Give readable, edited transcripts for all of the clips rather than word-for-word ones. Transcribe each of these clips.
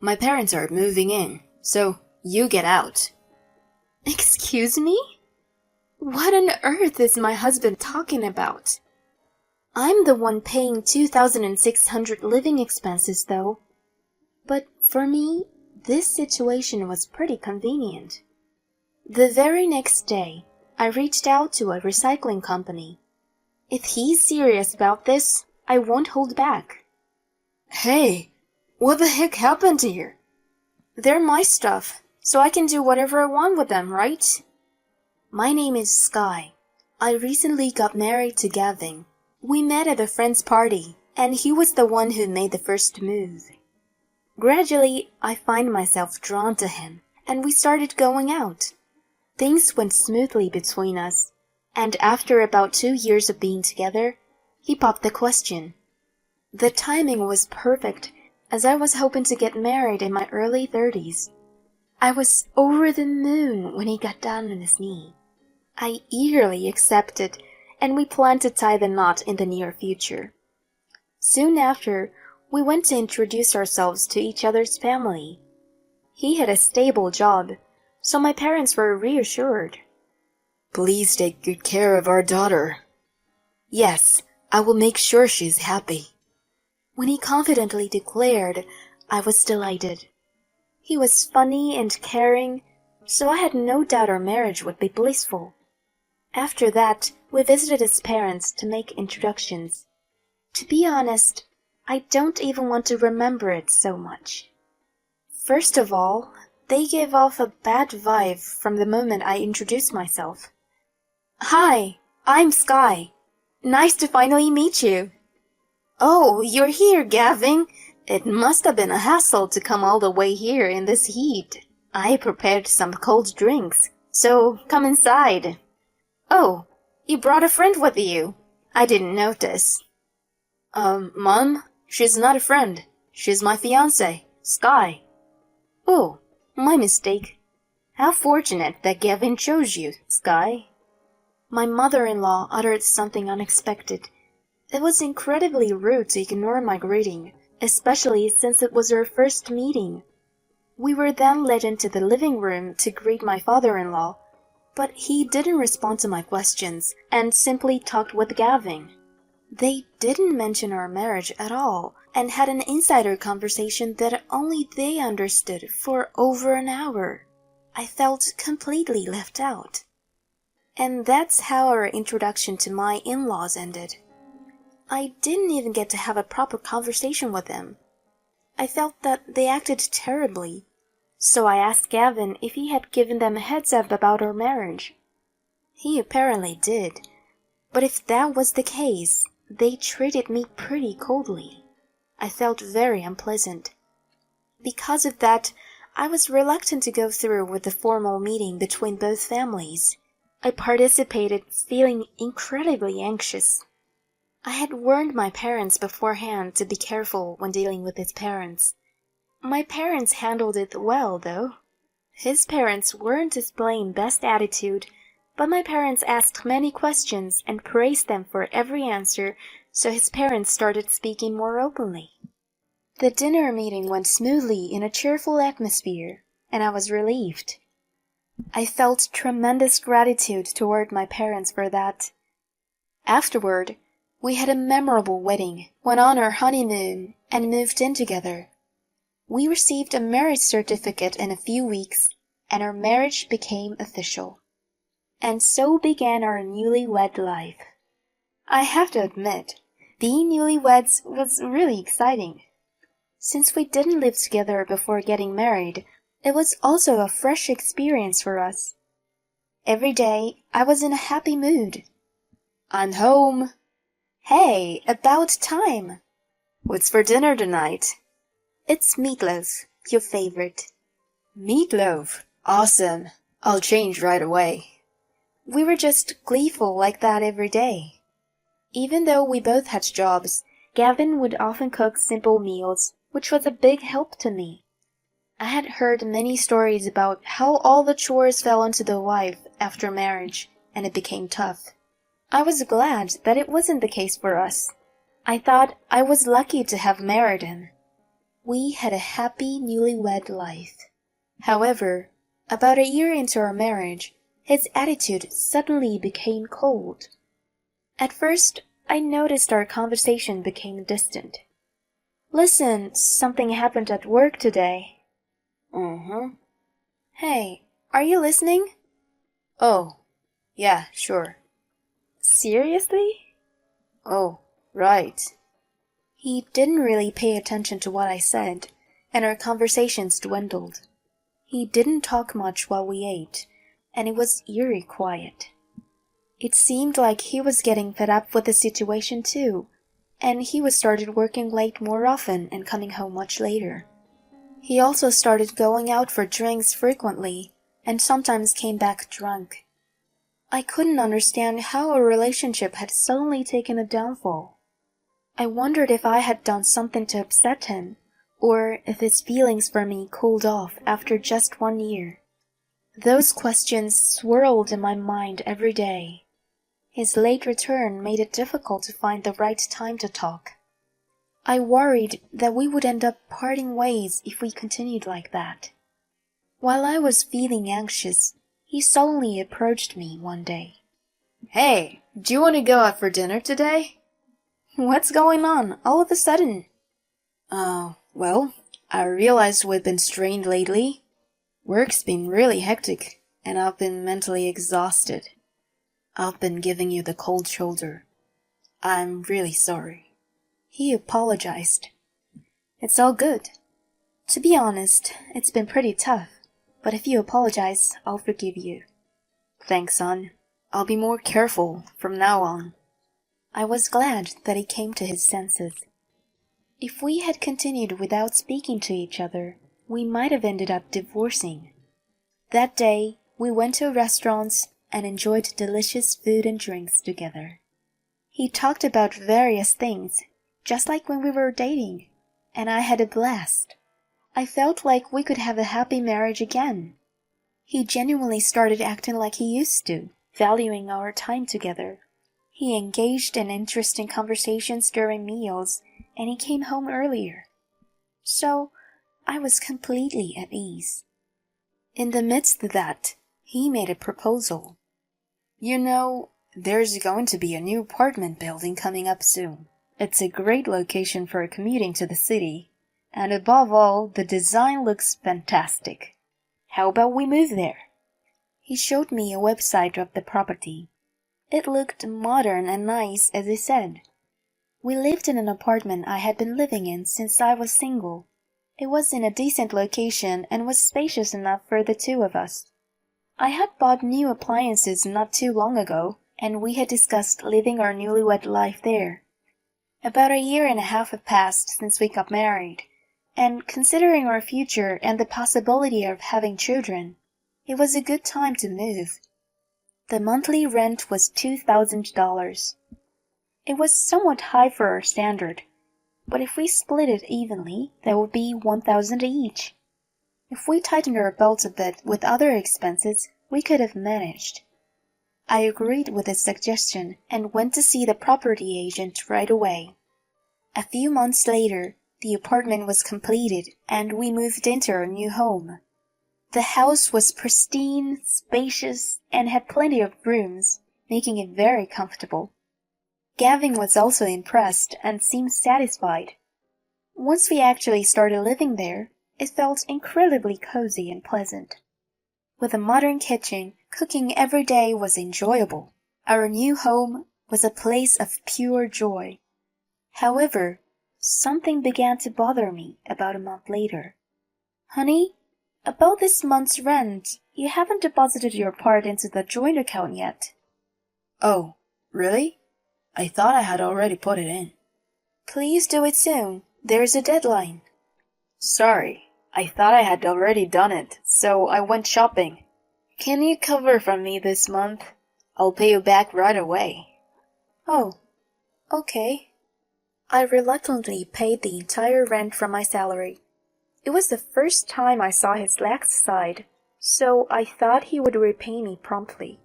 My parents are moving in, so you get out. Excuse me? What on earth is my husband talking about? I'm the one paying 2,600 living expenses, though. But for me, this situation was pretty convenient. The very next day, I reached out to a recycling company. If he's serious about this, I won't hold back. Hey, what the heck happened here? They're my stuff, so I can do whatever I want with them, right? My name is Sky. I recently got married to Gavin. We met at a friend's party, and he was the one who made the first move. Gradually, I find myself drawn to him, and we started going out. Things went smoothly between us, and after about 2 years of being together, he popped the question. The timing was perfect, as I was hoping to get married in my early 30s. I was over the moon when he got down on his knee. I eagerly accepted, and we planned to tie the knot in the near future. Soon after, we went to introduce ourselves to each other's family. He had a stable job, so my parents were reassured. Please take good care of our daughter. Yes, I will make sure she's happy. When he confidently declared, I was delighted. He was funny and caring, so I had no doubt our marriage would be blissful. After that, we visited his parents to make introductions. To be honest, I don't even want to remember it so much. First of all, they gave off a bad vibe from the moment I introduced myself. Hi, I'm Sky. Nice to finally meet you. Oh, you're here, Gavin. It must have been a hassle to come all the way here in this heat. I prepared some cold drinks, so come inside. Oh, you brought a friend with you. I didn't notice. Mom, she's not a friend. She's my fiancé, Sky. Oh, my mistake. How fortunate that Gavin chose you, Sky. My mother-in-law uttered something unexpected. It was incredibly rude to ignore my greeting, especially since it was our first meeting. We were then led into the living room to greet my father-in-law, but he didn't respond to my questions and simply talked with Gavin. They didn't mention our marriage at all and had an insider conversation that only they understood for over an hour. I felt completely left out. And that's how our introduction to my in-laws ended. I didn't even get to have a proper conversation with them. I felt that they acted terribly, so I asked Gavin if he had given them a heads up about our marriage. He apparently did, but if that was the case, they treated me pretty coldly. I felt very unpleasant. Because of that, I was reluctant to go through with the formal meeting between both families. I participated feeling incredibly anxious. I had warned my parents beforehand to be careful when dealing with his parents. My parents handled it well, though. His parents weren't displaying best attitude, but my parents asked many questions and praised them for every answer, so his parents started speaking more openly. The dinner meeting went smoothly in a cheerful atmosphere, and I was relieved. I felt tremendous gratitude toward my parents for that. Afterward, we had a memorable wedding, went on our honeymoon, and moved in together. We received a marriage certificate in a few weeks, and our marriage became official. And so began our newlywed life. I have to admit, being newlyweds was really exciting. Since we didn't live together before getting married, it was also a fresh experience for us. Every day, I was in a happy mood. I'm home. Hey, about time. What's for dinner tonight? It's meatloaf, your favorite. Meatloaf? Awesome. I'll change right away. We were just gleeful like that every day. Even though we both had jobs, Gavin would often cook simple meals, which was a big help to me. I had heard many stories about how all the chores fell onto the wife after marriage, and it became tough. I was glad that it wasn't the case for us. I thought I was lucky to have married him. We had a happy newlywed life. However, about a year into our marriage, his attitude suddenly became cold. At first, I noticed our conversation became distant. Listen, something happened at work today. Mm-hmm. Hey, are you listening? Oh, yeah, sure. Seriously? Oh, right. He didn't really pay attention to what I said, and our conversations dwindled. He didn't talk much while we ate, and it was eerie quiet. It seemed like he was getting fed up with the situation too, and he was started working late more often and coming home much later. He also started going out for drinks frequently, and sometimes came back drunk. I couldn't understand how our relationship had suddenly taken a downfall. I wondered if I had done something to upset him, or if his feelings for me cooled off after just 1 year. Those questions swirled in my mind every day. His late return made it difficult to find the right time to talk. I worried that we would end up parting ways if we continued like that. While I was feeling anxious, he suddenly approached me one day. Hey, do you want to go out for dinner today? What's going on all of a sudden? Well, I realized we've been strained lately. Work's been really hectic, and I've been mentally exhausted. I've been giving you the cold shoulder. I'm really sorry. He apologized. It's all good. To be honest, it's been pretty tough, but if you apologize, I'll forgive you. Thanks, son. I'll be more careful from now on. I was glad that he came to his senses. If we had continued without speaking to each other, we might have ended up divorcing. That day, we went to restaurants and enjoyed delicious food and drinks together. He talked about various things, just like when we were dating, and I had a blast. I felt like we could have a happy marriage again. He genuinely started acting like he used to, valuing our time together. He engaged in interesting conversations during meals, and he came home earlier. So, I was completely at ease. In the midst of that, he made a proposal. You know, there's going to be a new apartment building coming up soon. It's a great location for commuting to the city, and above all, the design looks fantastic. How about we move there? He showed me a website of the property. It looked modern and nice, as he said. We lived in an apartment I had been living in since I was single. It was in a decent location and was spacious enough for the two of us. I had bought new appliances not too long ago, and we had discussed living our newlywed life there. About 1.5 years had passed since we got married, and considering our future and the possibility of having children, it was a good time to move. The monthly rent was $2,000. It was somewhat high for our standard, but if we split it evenly, that would be $1,000 each. If we tightened our belts a bit with other expenses, we could have managed. I agreed with his suggestion and went to see the property agent right away. A few months later, the apartment was completed and we moved into our new home. The house was pristine, spacious, and had plenty of rooms, making it very comfortable. Gavin was also impressed and seemed satisfied. Once we actually started living there, it felt incredibly cozy and pleasant. With a modern kitchen, cooking every day was enjoyable. Our new home was a place of pure joy. However, something began to bother me about a month later. Honey, about this month's rent, you haven't deposited your part into the joint account yet. Oh, really? I thought I had already put it in. Please do it soon. There's a deadline. Sorry, I thought I had already done it, so I went shopping. Can you cover from me this month? I'll pay you back right away. Oh, okay. I reluctantly paid the entire rent from my salary. It was the first time I saw his lax side, so I thought he would repay me promptly.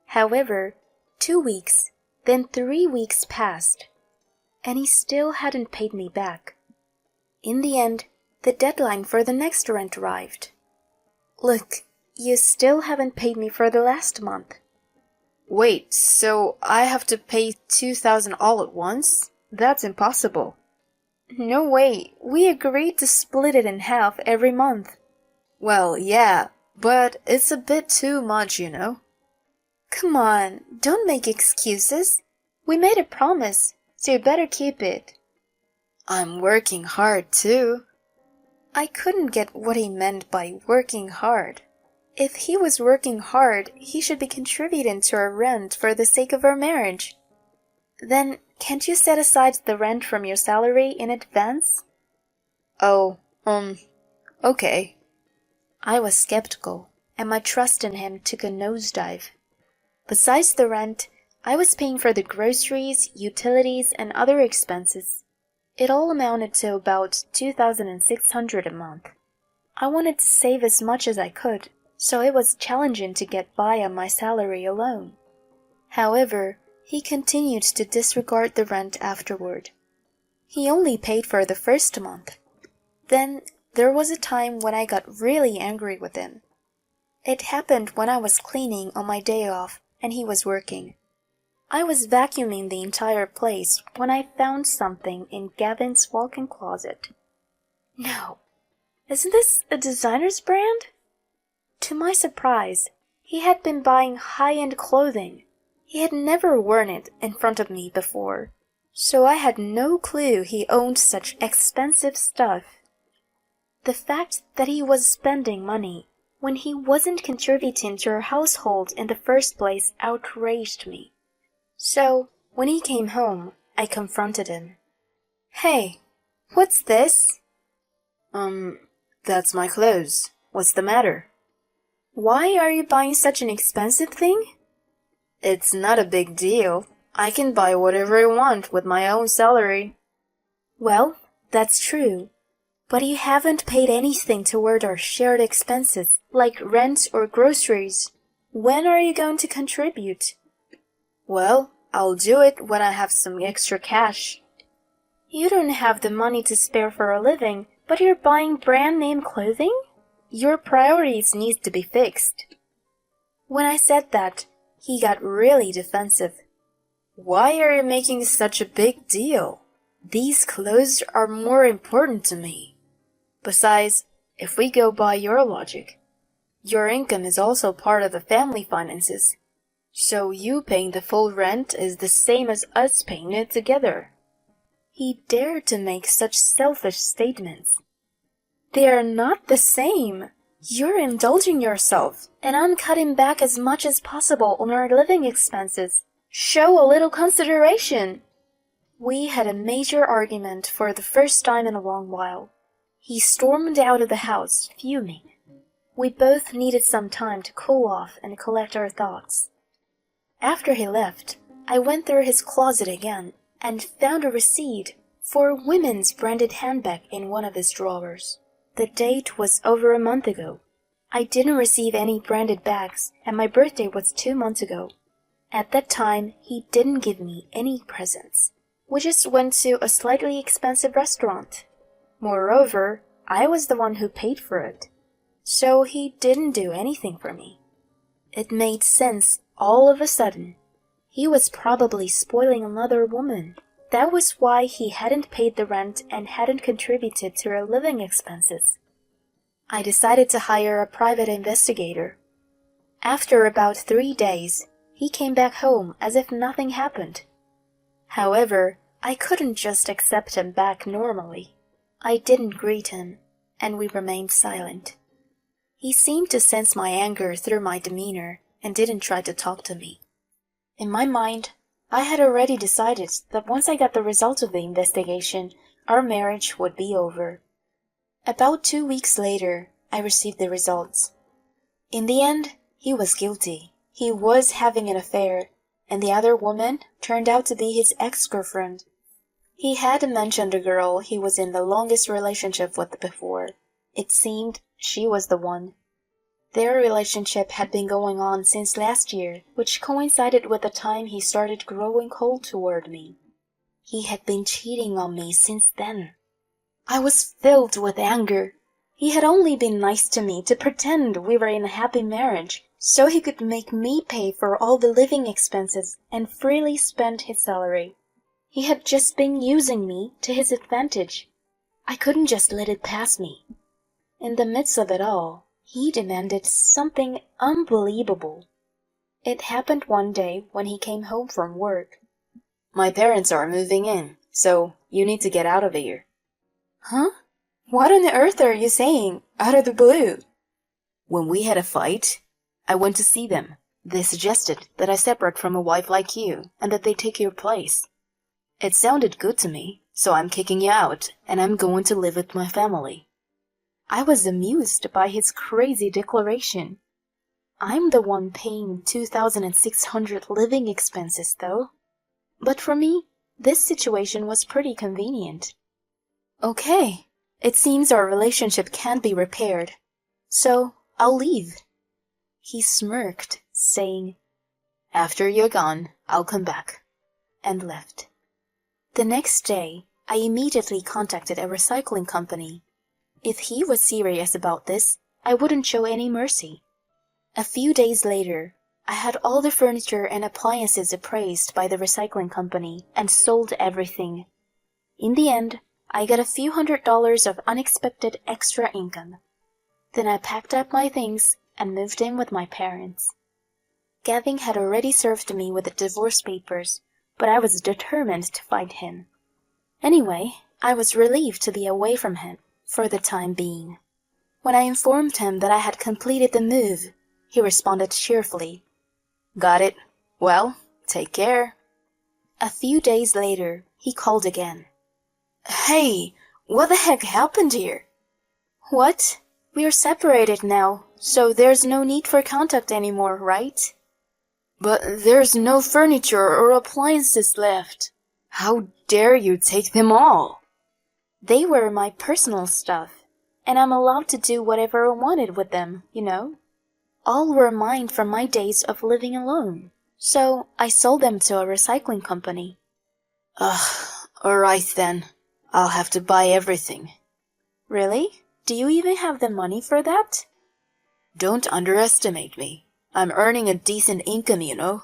However, 2 weeks, then 3 weeks passed, and he still hadn't paid me back. In the end, the deadline for the next rent arrived. Look, you still haven't paid me for the last month. Wait, so I have to pay 2,000 all at once? That's impossible. No way, we agreed to split it in half every month. Well, yeah, but it's a bit too much, you know. Come on, don't make excuses. We made a promise, so you better keep it. I'm working hard too. I couldn't get what he meant by working hard. If he was working hard, he should be contributing to our rent for the sake of our marriage. Then, can't you set aside the rent from your salary in advance? Oh, okay. I was skeptical, and my trust in him took a nosedive. Besides the rent, I was paying for the groceries, utilities, and other expenses. It all amounted to about 2,600 a month. I wanted to save as much as I could, so it was challenging to get by on my salary alone. However, he continued to disregard the rent afterward. He only paid for the first month. Then there was a time when I got really angry with him. It happened when I was cleaning on my day off and he was working. I was vacuuming the entire place when I found something in Gavin's walk-in closet. No, isn't this a designer's brand? To my surprise, he had been buying high-end clothing. He had never worn it in front of me before, so I had no clue he owned such expensive stuff. The fact that he was spending money when he wasn't contributing to our household in the first place outraged me. So, when he came home, I confronted him. Hey, what's this? That's my clothes. What's the matter? Why are you buying such an expensive thing? It's not a big deal. I can buy whatever I want with my own salary. Well, that's true. But you haven't paid anything toward our shared expenses, like rent or groceries. When are you going to contribute? Well, I'll do it when I have some extra cash. You don't have the money to spare for a living, but you're buying brand-name clothing? Your priorities need to be fixed. When I said that, he got really defensive. Why are you making such a big deal? These clothes are more important to me. Besides, if we go by your logic, your income is also part of the family finances. So you paying the full rent is the same as us paying it together. He dared to make such selfish statements. They are not the same. You're indulging yourself, and I'm cutting back as much as possible on our living expenses. Show a little consideration. We had a major argument for the first time in a long while. He stormed out of the house, fuming. We both needed some time to cool off and collect our thoughts. After he left, I went through his closet again and found a receipt for a women's branded handbag in one of his drawers. The date was over a month ago. I didn't receive any branded bags, and my birthday was 2 months ago. At that time, he didn't give me any presents. We just went to a slightly expensive restaurant. Moreover, I was the one who paid for it. So he didn't do anything for me. It made sense all of a sudden. He was probably spoiling another woman. That was why he hadn't paid the rent and hadn't contributed to our living expenses. I decided to hire a private investigator. After about 3 days, he came back home as if nothing happened. However, I couldn't just accept him back normally. I didn't greet him, and we remained silent. He seemed to sense my anger through my demeanor and didn't try to talk to me. In my mind, I had already decided that once I got the result of the investigation, our marriage would be over. About 2 weeks later, I received the results. In the end, he was guilty. He was having an affair, and the other woman turned out to be his ex-girlfriend. He had mentioned a girl he was in the longest relationship with before. It seemed she was the one. Their relationship had been going on since last year, which coincided with the time he started growing cold toward me. He had been cheating on me since then. I was filled with anger. He had only been nice to me to pretend we were in a happy marriage, so he could make me pay for all the living expenses and freely spend his salary. He had just been using me to his advantage. I couldn't just let it pass me. In the midst of it all, he demanded something unbelievable. It happened one day when he came home from work. My parents are moving in, so you need to get out of here. Huh? What on earth are you saying, out of the blue? When we had a fight, I went to see them. They suggested that I separate from a wife like you and that they take your place. It sounded good to me, so I'm kicking you out and I'm going to live with my family. I was amused by his crazy declaration. I'm the one paying 2,600 living expenses, though. But for me, this situation was pretty convenient. Okay, it seems our relationship can't be repaired, so I'll leave. He smirked, saying, After you're gone, I'll come back, and left. The next day, I immediately contacted a recycling company. If he was serious about this, I wouldn't show any mercy. A few days later, I had all the furniture and appliances appraised by the recycling company and sold everything. In the end, I got a few $100s of unexpected extra income. Then I packed up my things and moved in with my parents. Gavin had already served me with the divorce papers, but I was determined to fight him. Anyway, I was relieved to be away from him for the time being. When I informed him that I had completed the move, he responded cheerfully. Got it. Well, take care. A few days later, he called again. Hey, what the heck happened here? What? We're separated now, so there's no need for contact anymore, right? But there's no furniture or appliances left. How dare you take them all? They were my personal stuff, and I'm allowed to do whatever I wanted with them, you know? All were mine from my days of living alone, so I sold them to a recycling company. Ugh, alright then. I'll have to buy everything. Really? Do you even have the money for that? Don't underestimate me. I'm earning a decent income, you know.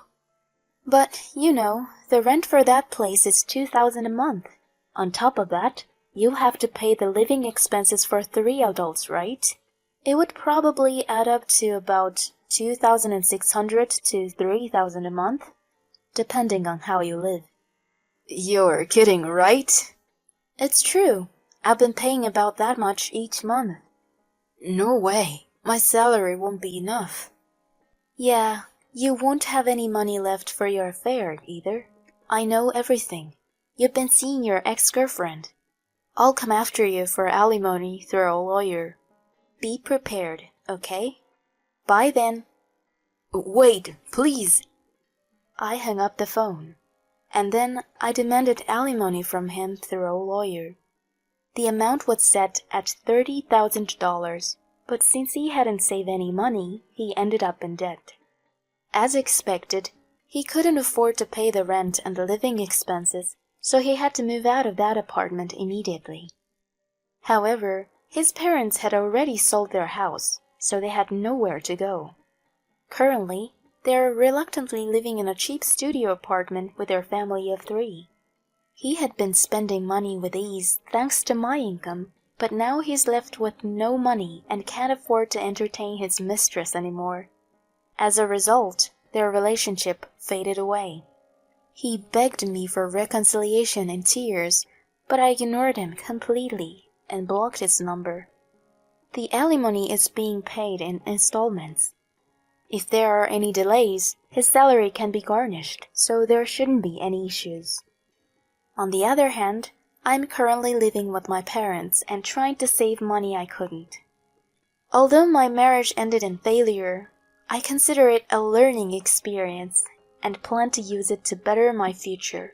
But, you know, the rent for that place is $2,000 a month. On top of that, you'll have to pay the living expenses for 3 adults, right? It would probably add up to about 2,600 to 3,000 a month, depending on how you live. You're kidding, right? It's true. I've been paying about that much each month. No way. My salary won't be enough. Yeah, you won't have any money left for your affair either. I know everything. You've been seeing your ex-girlfriend. I'll come after you for alimony through a lawyer. Be prepared, okay? Bye then. Wait, please. I hung up the phone, and then I demanded alimony from him through a lawyer. The amount was set at $30,000, but since he hadn't saved any money, he ended up in debt. As expected, he couldn't afford to pay the rent and the living expenses, so he had to move out of that apartment immediately. However, his parents had already sold their house, so they had nowhere to go. Currently, they are reluctantly living in a cheap studio apartment with their family of 3. He had been spending money with ease thanks to my income, but now he's left with no money and can't afford to entertain his mistress anymore. As a result, their relationship faded away. He begged me for reconciliation in tears, but I ignored him completely and blocked his number. The alimony is being paid in installments. If there are any delays, his salary can be garnished, so there shouldn't be any issues. On the other hand, I'm currently living with my parents and trying to save money I couldn't. Although my marriage ended in failure, I consider it a learning experience and plan to use it to better my future.